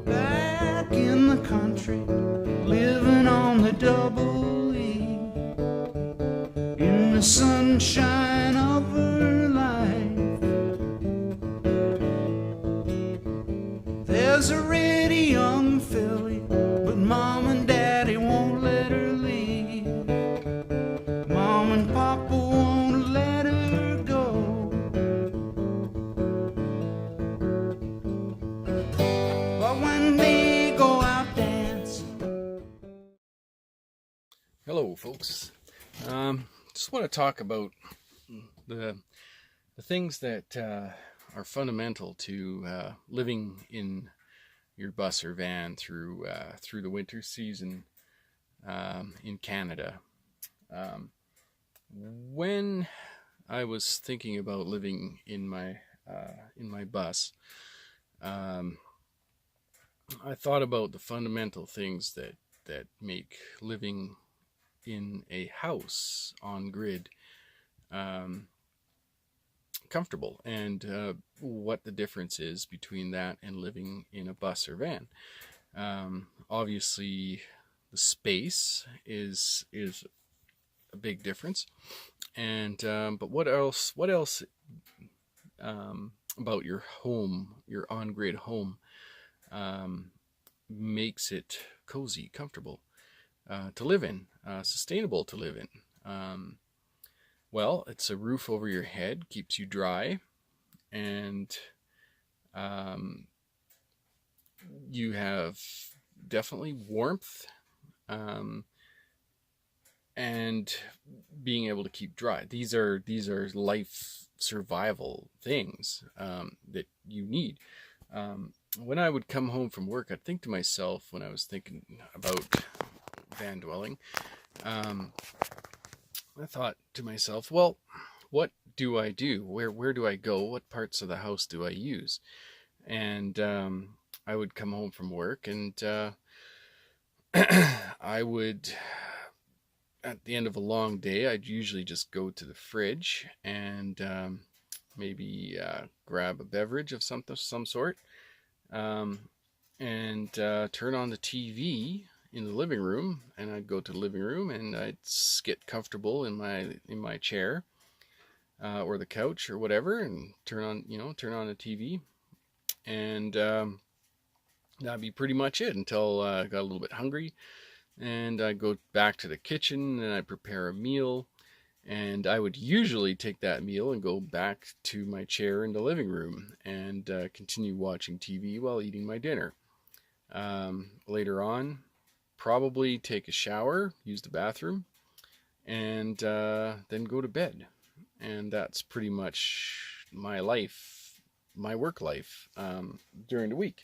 Back in the country, living on the double E, in the sunshine of her life. There's a ready young filly, but mom and daddy won't let her leave. Mom and papa won't let her go. But when they go out dancing. Hello, folks. Just want to talk about the things that are fundamental to living in your bus or van through the winter season in Canada. When I was thinking about living in my bus, I thought about the fundamental things that make living in a house on grid comfortable, and what the difference is between that and living in a bus or van. Obviously, the space is a big difference, and but what else about your home, your on-grid home, makes it cozy, comfortable to live in, sustainable to live in? Well, it's a roof over your head, keeps you dry, and you have definitely warmth, and being able to keep dry. These are life survival things that you need. When I would come home from work, I'd think to myself, when I was thinking about van dwelling, I thought to myself, well, what do I do? Where do I go? What parts of the house do I use? And I would come home from work, and I would, at the end of a long day, I'd usually just go to the fridge and maybe grab a beverage of some sort, and turn on the TV in the living room, and I'd go to the living room and I'd get comfortable in my chair or the couch or whatever, and turn on the TV, and that'd be pretty much it until I got a little bit hungry, and I'd go back to the kitchen and I'd prepare a meal, and I would usually take that meal and go back to my chair in the living room and continue watching TV while eating my dinner. Later on, probably take a shower, use the bathroom, and then go to bed. And that's pretty much my life, my work life during the week.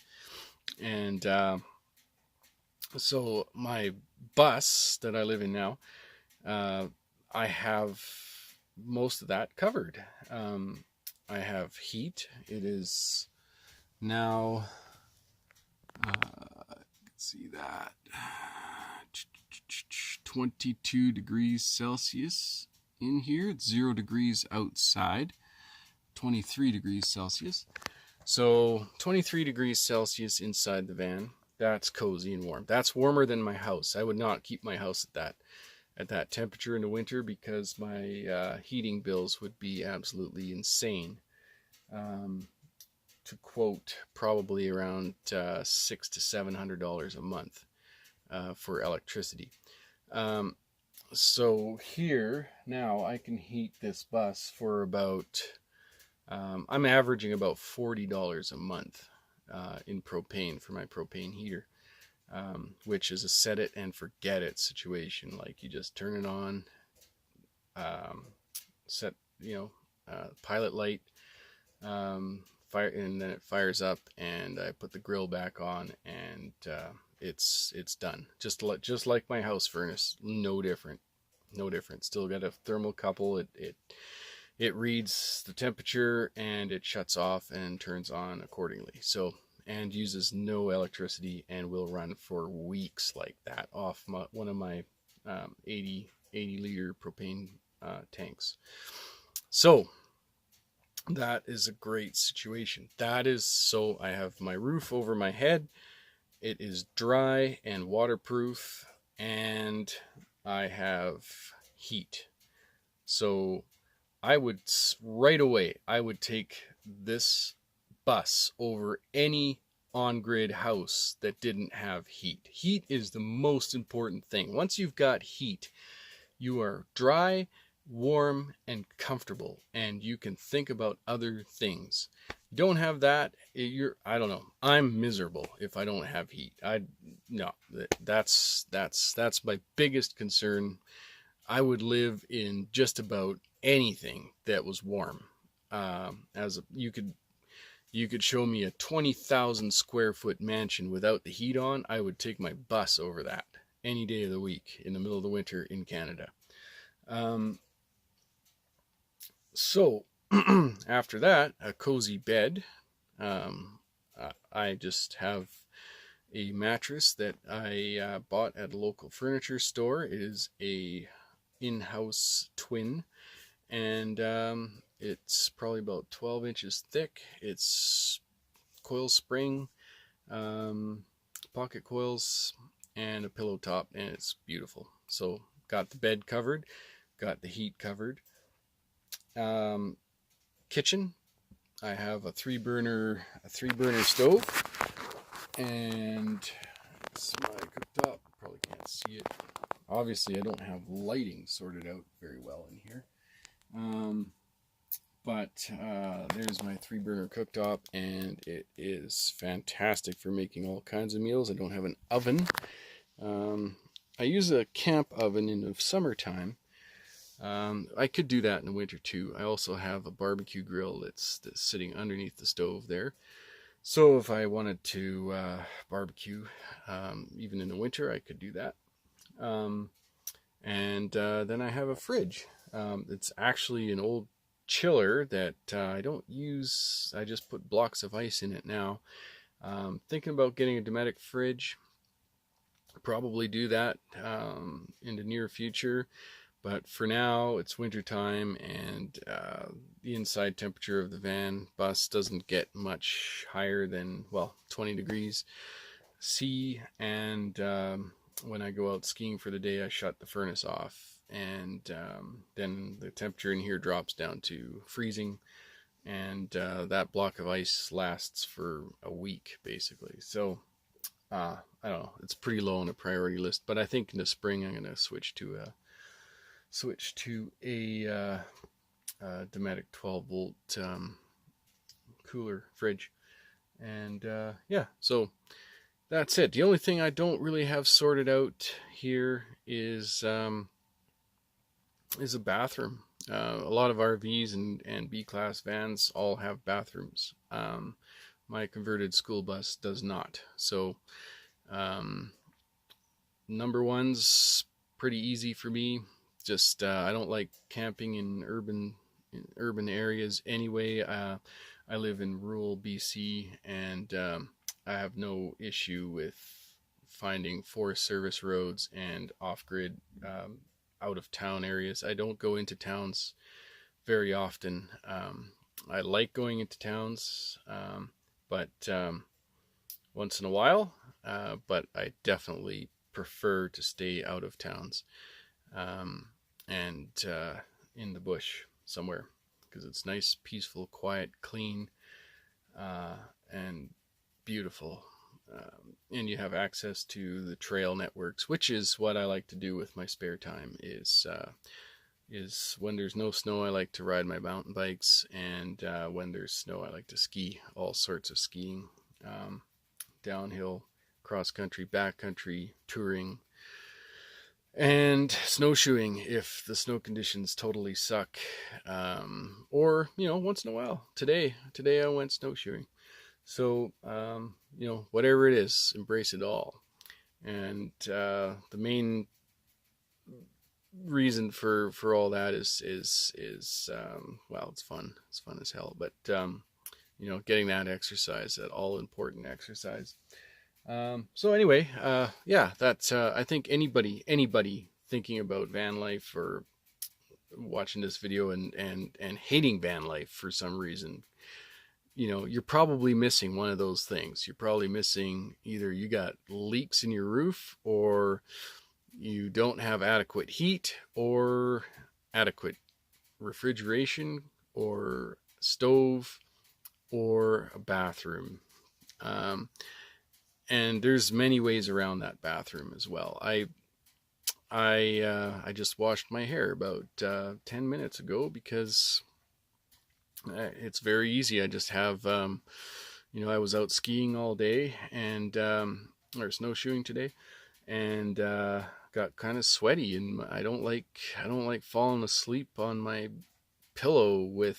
And so my bus that I live in now, I have most of that covered. I have heat. It is now, see that, 22 degrees Celsius in here. It's 0 degrees outside, 23 degrees Celsius. So 23 degrees Celsius inside the van. That's cozy and warm. That's warmer than my house. I would not keep my house at that temperature in the winter, because my heating bills would be absolutely insane. To quote, probably around $600 to $700 a month for electricity. So here now I can heat this bus for about, I'm averaging about $40 a month in propane for my propane heater, which is a set it and forget it situation. Like, you just turn it on, set, pilot light, fire, and then it fires up, and I put the grill back on, and it's done. Just like my house furnace, no different. no different. Still got a thermocouple. It reads the temperature and it shuts off and turns on accordingly. So, and uses no electricity and will run for weeks like that off one of my 80 liter propane tanks. So that is a great situation. That is, so I have my roof over my head. It is dry and waterproof, and I have heat. So I would right away, I would take this bus over any on-grid house that didn't have heat. Heat is the most important thing. Once you've got heat, you are dry, warm, and comfortable, and you can think about other things. You don't have that, I don't know. I'm miserable if I don't have heat. No, that's my biggest concern. I would live in just about anything that was warm. You could show me a 20,000 square foot mansion without the heat on. I would take my bus over that any day of the week in the middle of the winter in Canada. So after that, a cozy bed. I just have a mattress that I bought at a local furniture store. It is a in-house twin, and it's probably about 12 inches thick. It's coil spring, pocket coils, and a pillow top, and it's beautiful. So got the bed covered, got the heat covered. Kitchen, I have a three burner stove, and it's my cooktop. Probably can't see it. Obviously, I don't have lighting sorted out very well in here. But there's my 3-burner cooktop, and it is fantastic for making all kinds of meals. I don't have an oven. I use a camp oven in the summertime. I could do that in the winter too. I also have a barbecue grill that's sitting underneath the stove there. So if I wanted to barbecue, even in the winter, I could do that. And then I have a fridge. It's actually an old chiller that I don't use. I just put blocks of ice in it now. Thinking about getting a Dometic fridge. Probably do that in the near future. But for now, it's winter time, and the inside temperature of the van bus doesn't get much higher than, 20 degrees C. And when I go out skiing for the day, I shut the furnace off, and then the temperature in here drops down to freezing, and that block of ice lasts for a week, basically. So I don't know, it's pretty low on the priority list, but I think in the spring I'm going to switch to a Dometic 12-volt cooler fridge. And so that's it. The only thing I don't really have sorted out here is a bathroom. A lot of RVs and B-class vans all have bathrooms. My converted school bus does not. So number one's pretty easy for me. Just I don't like camping in urban areas anyway. I live in rural BC, and I have no issue with finding Forest Service roads and off-grid out of town areas. I don't go into towns very often. I like going into towns, but once in a while. But I definitely prefer to stay out of towns. And in the bush somewhere, because it's nice, peaceful, quiet, clean, and beautiful. And you have access to the trail networks, which is what I like to do with my spare time. Is when there's no snow, I like to ride my mountain bikes, and when there's snow, I like to ski. All sorts of skiing, downhill, cross country, backcountry, touring. And snowshoeing if the snow conditions totally suck, or once in a while. Today I went snowshoeing. So whatever it is, embrace it all. And the main reason for all that is well, it's fun. It's fun as hell. But getting that exercise, that all important exercise. So anyway, yeah, that's I think anybody thinking about van life or watching this video and hating van life for some reason, you're probably missing one of those things. You're probably missing either you got leaks in your roof, or you don't have adequate heat or adequate refrigeration or stove or a bathroom. And there's many ways around that bathroom as well. I just washed my hair about 10 minutes ago because it's very easy. I just have, I was out skiing all day and, or snowshoeing today, and got kind of sweaty, and I don't like falling asleep on my pillow with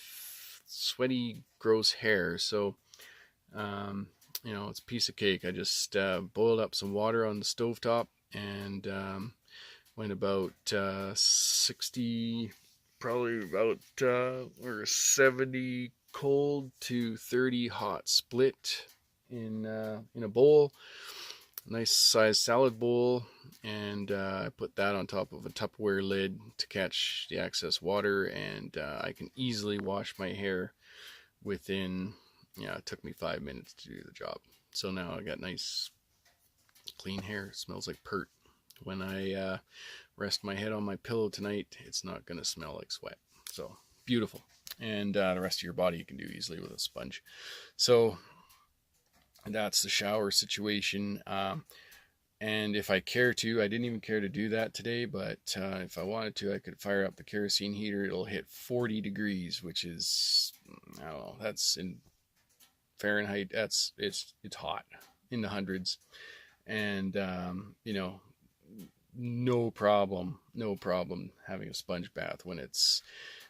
sweaty, gross hair. So, it's a piece of cake. I just boiled up some water on the stovetop and went about 60, probably about or 70 cold to 30 hot split in a bowl, nice sized salad bowl, and I put that on top of a Tupperware lid to catch the excess water, and I can easily wash my hair within, it took me 5 minutes to do the job. So now I got nice clean hair. It smells like pert. When I rest my head on my pillow tonight, it's not going to smell like sweat. So beautiful. And the rest of your body you can do easily with a sponge. So that's the shower situation. And if I care to, I didn't even care to do that today, but if I wanted to, I could fire up the kerosene heater. It'll hit 40 degrees, which is, I don't know, that's in Fahrenheit. It's hot, in the hundreds. And, no problem having a sponge bath when it's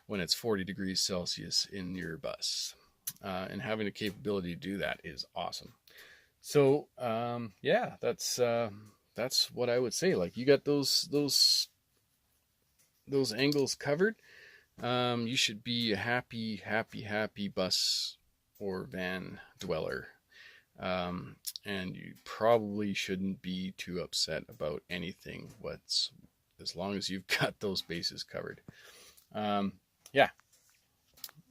40 degrees Celsius in your bus. And having the capability to do that is awesome. So, yeah, that's what I would say. Like, you got those angles covered. You should be a happy bus or van dweller. And you probably shouldn't be too upset about anything, as long as you've got those bases covered. Yeah.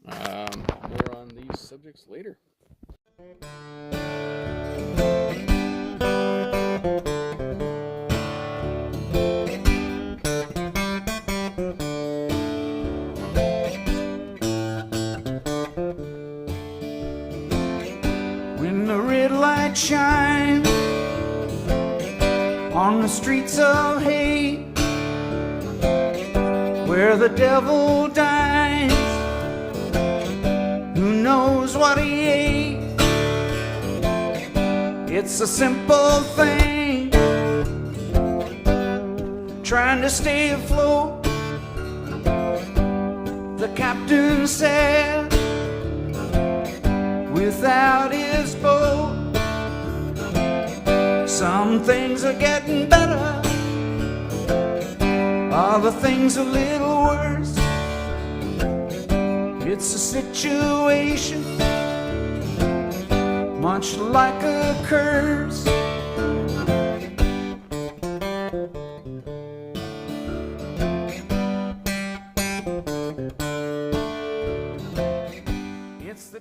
More on these subjects later. When the red light shines on the streets of hate, where the devil dines, who knows what he ate? It's a simple thing, trying to stay afloat. The captain said, without his boat, some things are getting better, other things a little worse. It's a situation much like a curse. It's the